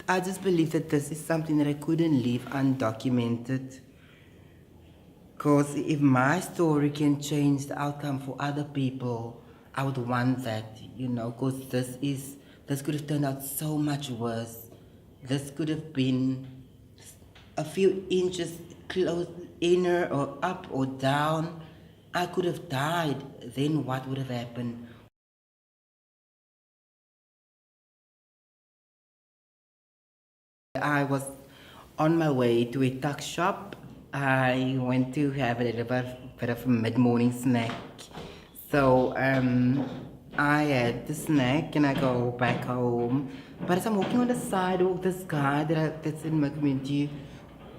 I just believe that this is something that I couldn't leave undocumented. Because if my story can change the outcome for other people, I would want that, because this could have turned out so much worse. This could have been a few inches close, inner or up or down. I could have died. Then what would have happened? I was on my way to a tuck shop. I went to have a little bit of a mid-morning snack. So I had the snack and I go back home. But as I'm walking on the sidewalk, this guy that's in my community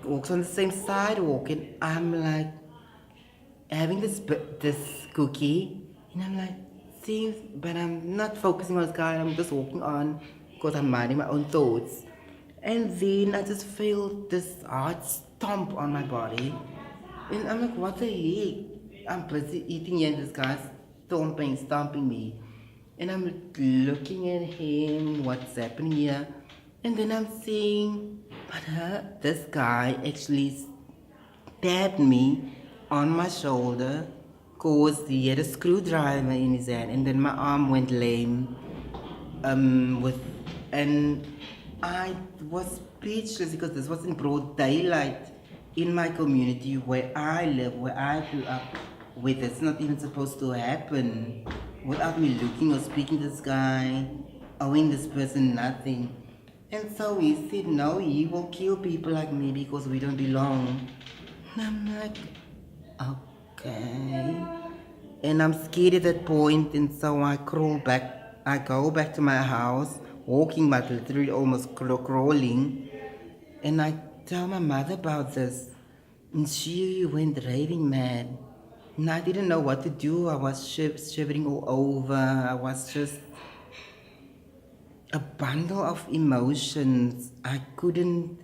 walks on the same sidewalk, and I'm like having this cookie, and I'm like seeing, but I'm not focusing on this guy. I'm just walking on because I'm minding my own thoughts. And then I just feel this hard stomp on my body. And I'm like, what the heck? I'm busy eating here and this guy's stomping me. And I'm looking at him, what's happening here. And then I'm seeing, but this guy actually tapped me on my shoulder because he had a screwdriver in his hand. And then my arm went lame with and I was speechless because this was in broad daylight in my community where I live, where I grew up, where it's not even supposed to happen, without me looking or speaking to this guy, owing this person nothing. And so he said, no, he will kill people like me because we don't belong. And I'm like, okay. And I'm scared at that point, and so I crawl back. I go back to my house, walking but literally almost crawling. And I tell my mother about this, and she went raving mad. And I didn't know what to do. I was shivering all over. I was just a bundle of emotions. I couldn't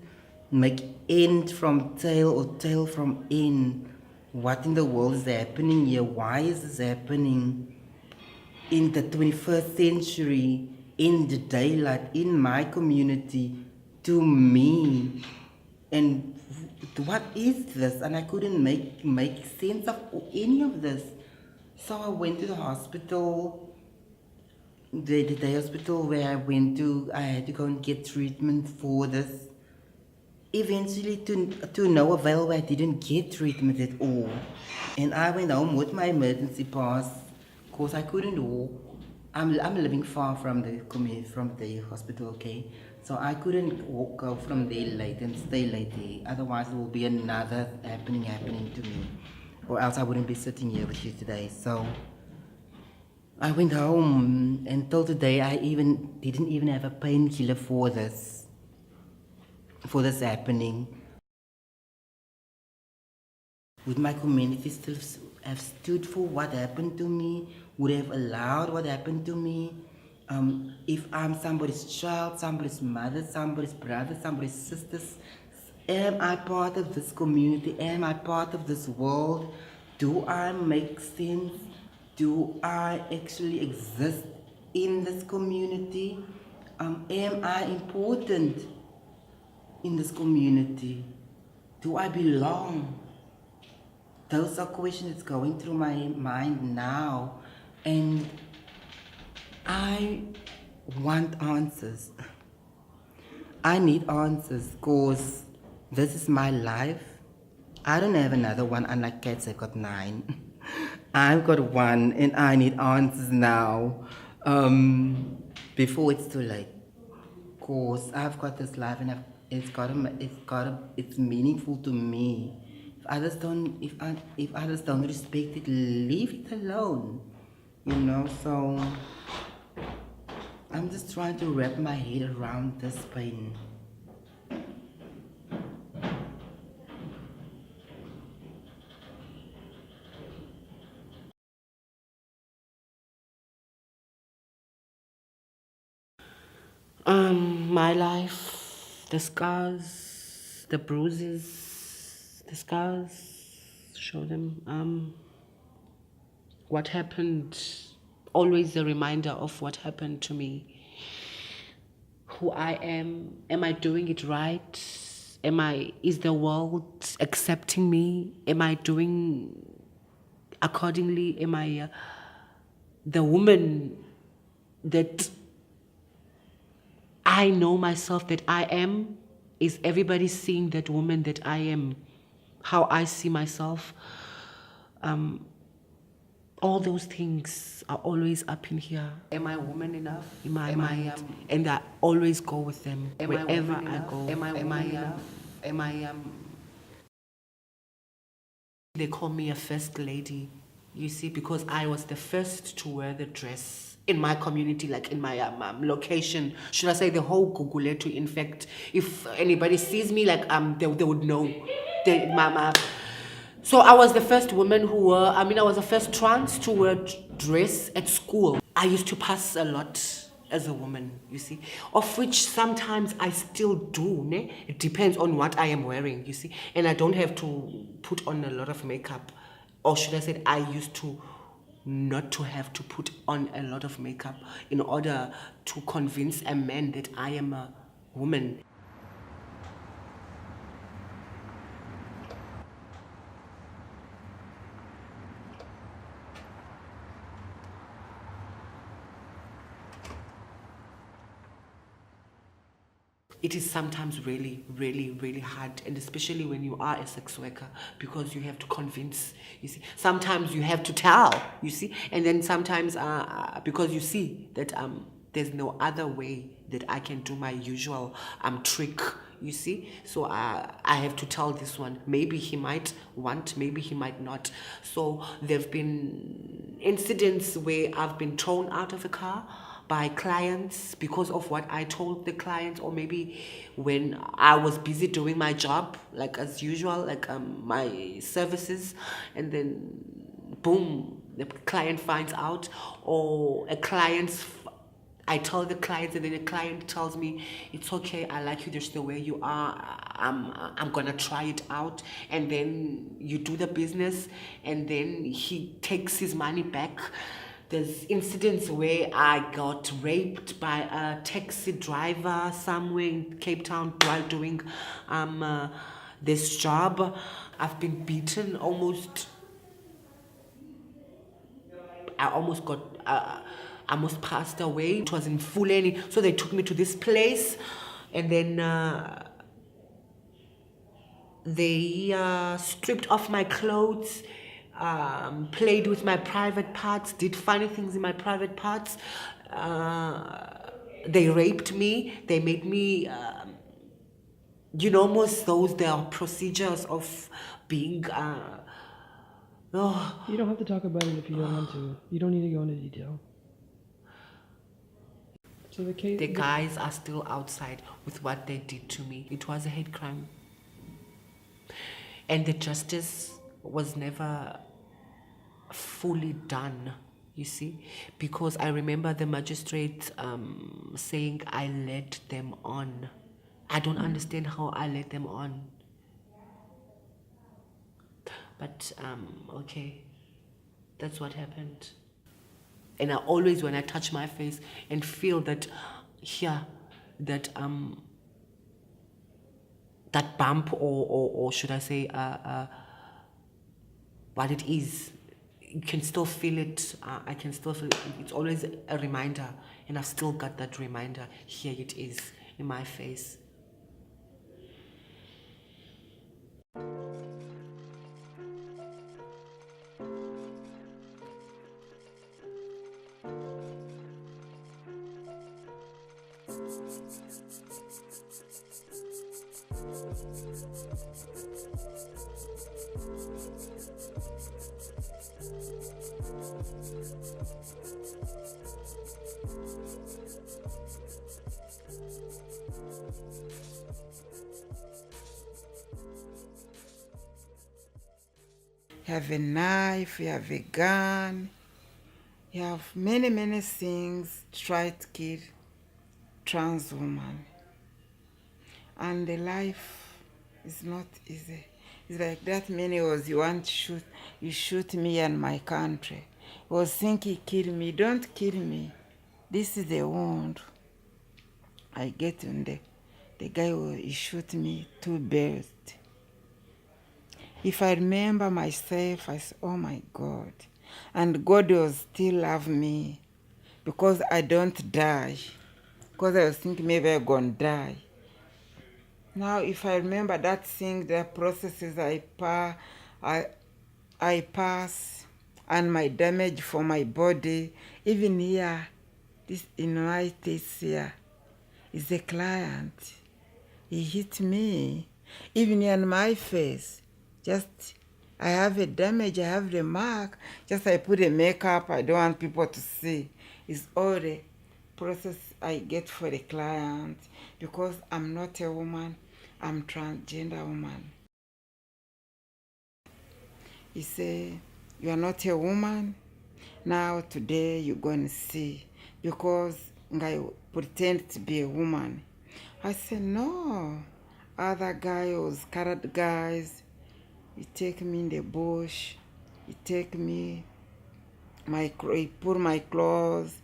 make end from tail or tail from end. What in the world is happening here? Why is this happening in the 21st century, in the daylight, in my community, to me? And what is this? And I couldn't make sense of any of this. So I went to the hospital, the hospital where I went to. I had to go and get treatment for this. Eventually, to no avail, I didn't get treatment at all. And I went home with my emergency pass because I couldn't walk. I'm living far from the community, from the hospital, okay? So I couldn't walk out from there late and stay late there. Otherwise, it will be another happening to me. Or else I wouldn't be sitting here with you today. So I went home, and till today I didn't even have a painkiller for this happening. Would my community still have stood for what happened to me? Would have allowed what happened to me? If I'm somebody's child, somebody's mother, somebody's brother, somebody's sister, am I part of this community? Am I part of this world? Do I make sense? Do I actually exist in this community? Am I important in this community? Do I belong? Those are questions that's going through my mind now, and I want answers. I need answers because this is my life. I don't have another one, unlike cats. I've got 9. I've got one, and I need answers now, before it's too late. Cause I've got this life, and it's meaningful to me. If others don't respect it, leave it alone. So I'm just trying to wrap my head around this pain. My life, the scars, the bruises, the scars, show them. What happened, always a reminder of what happened to me. who I am. Am I doing it right? Is the world accepting me? Am I doing accordingly? Am I the woman that I know myself that I am? Is everybody seeing that woman that I am, how I see myself? All those things are always up in here. Am I woman enough? In my mind. And I always go with them wherever I go. Am I woman enough? They call me a first lady, you see, because I was the first to wear the dress in my community, like in my location. Should I say the whole Guguletu? In fact, if anybody sees me, like they would know. So I was the first woman who wore. I was the first trans to wear dress at school. I used to pass a lot as a woman, you see, of which sometimes I still do. Ne? It depends on what I am wearing, you see, and I don't have to put on a lot of makeup, or should I say, I used to not to have to put on a lot of makeup in order to convince a man that I am a woman. It is sometimes really, really, really hard, and especially when you are a sex worker, because you have to convince, you see. Sometimes you have to tell, you see, and then sometimes because you see that there's no other way that I can do my usual trick, you see. So I have to tell this one. Maybe he might want, maybe he might not. So there have been incidents where I've been thrown out of a car by clients because of what I told the clients, or maybe when I was busy doing my job, like as usual, like my services, and then boom, the client finds out, or I tell the client, and then the client tells me, it's okay, I like you just the way you are, I'm gonna try it out. And then you do the business, and then he takes his money back. There's incidents where I got raped by a taxi driver somewhere in Cape Town while doing this job. I've been beaten almost. I almost got. I almost passed away. It was in Fuleni, so they took me to this place, and then they stripped off my clothes. Played with my private parts, did funny things in my private parts. They raped me. They made me, most there are procedures of being. You don't have to talk about it if you don't want to. You don't need to go into detail. So the guys are still outside with what they did to me. It was a hate crime. And the justice was never fully done, you see, because I remember the magistrate saying I led them on. I don't understand how I led them on, but okay, that's what happened. And I always, when I touch my face and feel that here, that that bump, or should I say what it is, you can still feel it. I can still feel it. It's always a reminder, and I've still got that reminder. Here it is in my face. You have a knife, you have a gun, you have many, many things to try to kill trans woman. And the life is not easy. It's like that many was, you want to shoot, you shoot me and my country. Was thinking kill me, don't kill me. This is the wound. I get on the guy he shoot me 2 birds. If I remember myself, I say, oh my God. And God will still love me because I don't die. Because I was thinking maybe I'm going to die. Now, if I remember that thing, the processes I pass, and my damage for my body, even here, this in United States here, is a client. He hit me, even in my face. Just, I have a damage, I have the mark. Just I put a makeup, I don't want people to see. It's all the process I get for the client because I'm not a woman, I'm transgender woman. He say, you are not a woman? Now today you're going to see because I pretend to be a woman. I said, no. Other guys, colored guys, he take me in the bush, he take me, he put my clothes,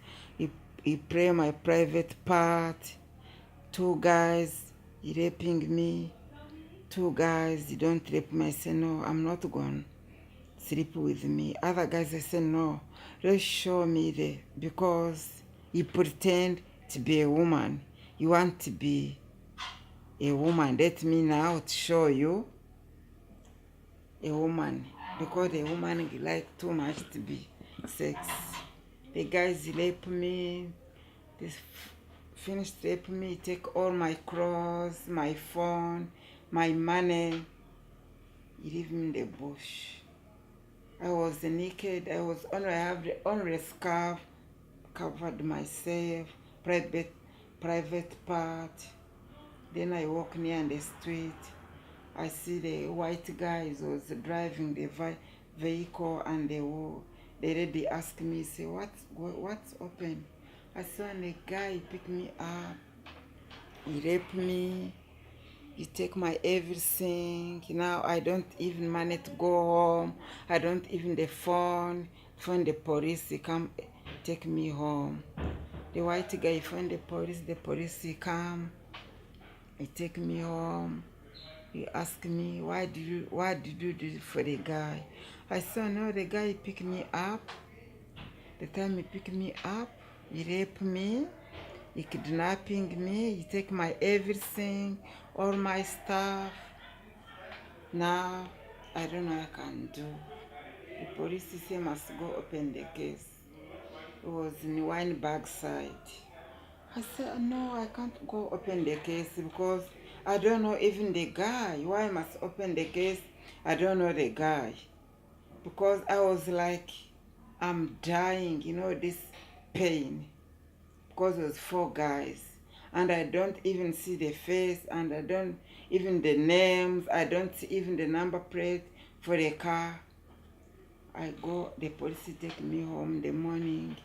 he pray my private part. 2 guys, he raping me. 2 guys, he don't rape me. I say, no, I'm not going to sleep with me. Other guys, I say, no, just show me because he pretend to be a woman. You want to be a woman. Let me now show you a woman. Because a woman like too much to be sex. The guys rape me. They finished rape me. Take all my clothes, my phone, my money. He leave me in the bush. I was naked. I have the only scarf covered myself, private part. Then I walk near the street. I see the white guys was driving the vehicle, and the lady asked me, say, what's open? I saw a guy pick me up. He raped me. He take my everything. Now I don't even manage to go home. I don't even the phone the police, he come take me home. The white guy phone the police he come, he take me home. He asked me, what did you do for the guy? I said, no, the guy picked me up. The time he picked me up, he raped me, he kidnapping me, he take my everything, all my stuff. Now, I don't know what I can do. The police say must go open the case. It was in Weinberg side. I said, no, I can't go open the case because I don't know even the guy. Why must open the case? I don't know the guy. Because I was like, I'm dying, this pain. Because it was 4 guys. And I don't even see the face, and I don't even the names. I don't see even the number plate for the car. The police take me home in the morning.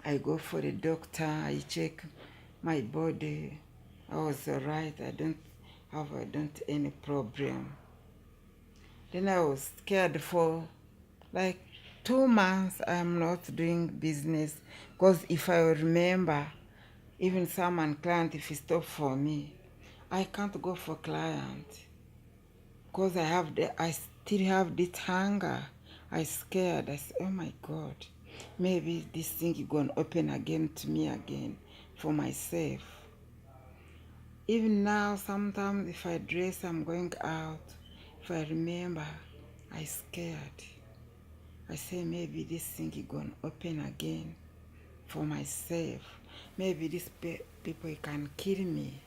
I go for the doctor, I check my body. I was alright, I don't any problem. Then I was scared for like 2 months. I'm not doing business because if I remember, even someone client, if he stop for me, I can't go for client because I still have this hunger. I scared. I said, oh my God, maybe this thing is going to open again to me again for myself. Even now, sometimes if I dress, I'm going out. If I remember, I scared. I say maybe this thing is going to open again for myself. Maybe these people can kill me.